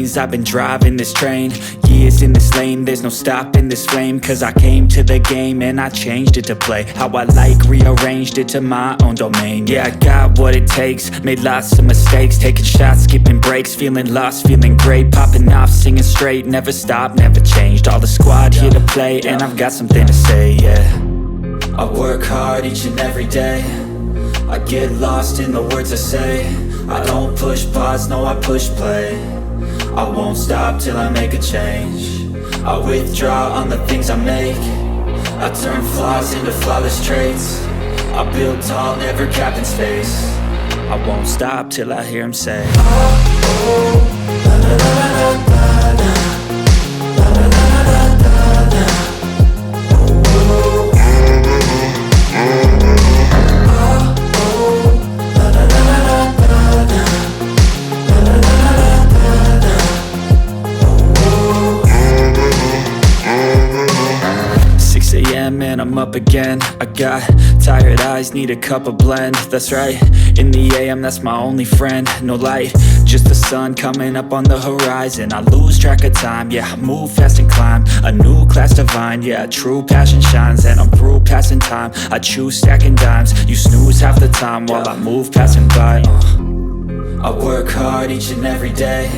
veins, I've been driving this train. Years in this lane, there's no stopping this flame. Cause I came to the game and I changed it to play how I like, rearranged it to my own domain. Yeah, I got what it takes, made lots of mistakes, taking shots, skipping breaks, feeling lost, feeling great, popping off, singing straight, never stopped, never changed. All the squad here to play, and I've got something to say, yeah. I work hard each and every day, I get lost in the words I say. I don't push pause, no I push play. I won't stop till I make a change. I withdraw on the things I make. I turn flaws into flawless traits. I build tall, never capped in space. I won't stop till I hear him say, oh, oh, la, la, la, la, la, la. Man, I'm up again. I got tired eyes, need a cup of blend. That's right, in the AM, that's my only friend. No light, just the sun coming up on the horizon. I lose track of time, yeah, I move fast and climb a new class divine, yeah, true passion shines. And I'm through passing time, I choose stacking dimes. You snooze half the time while I move passing by. I work hard each and every day,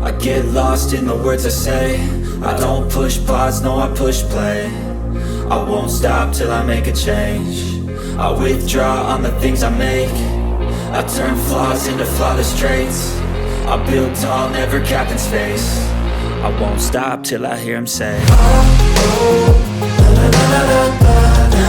I get lost in the words I say. I don't push pause, no I push play. I won't stop till I make a change. I withdraw on the things I make. I turn flaws into flawless traits. I build tall, never capped in space. I won't stop till I hear him say, oh, oh, la, la, la, la, la, la.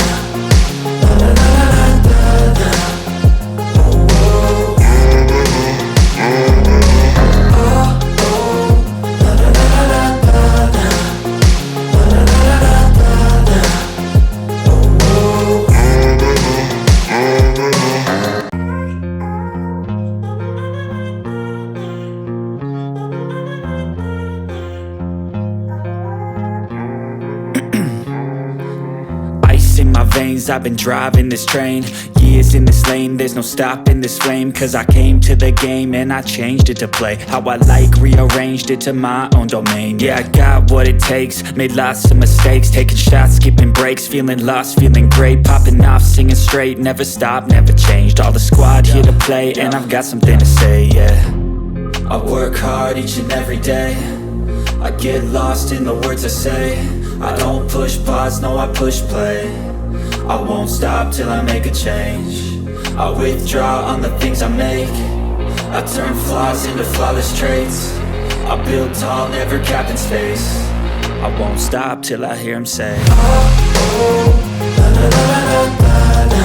In my veins, I've been driving this train. Years in this lane, there's no stopping this flame. Cause I came to the game and I changed it to play how I like, rearranged it to my own domain. Yeah, I got what it takes, made lots of mistakes, taking shots, skipping breaks, feeling lost, feeling great, popping off, singing straight, never stopped, never changed. All the squad here to play, and I've got something to say, yeah. I work hard each and every day, I get lost in the words I say. I don't push pause, no I push play. I won't stop till I make a change. I withdraw on the things I make. I turn flaws into flawless traits. I build tall, never capped in space. I won't stop till I hear him say, oh, oh, la, la, la, la, la, la.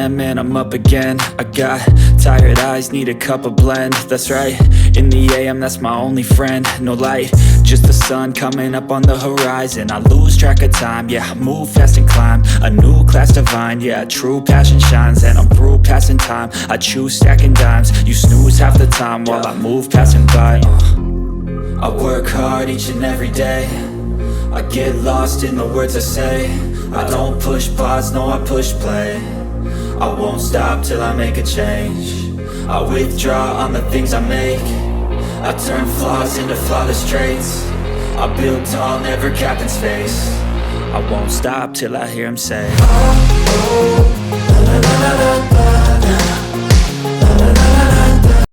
Man, I'm up again. I got tired eyes, need a cup of blend. That's right, in the AM, that's my only friend. No light, just the sun coming up on the horizon. I lose track of time, yeah, I move fast and climb a new class divine, yeah, true passion shines. And I'm through passing time, I choose stacking dimes. You snooze half the time while I move passing by. I work hard each and every day, I get lost in the words I say. I don't push pause, no I push play. I won't stop till I make a change. I withdraw on the things I make. I turn flaws into flawless traits. I build tall, never capped in space. I won't stop till I hear him say, oh, oh, la, la, la, la, la, la.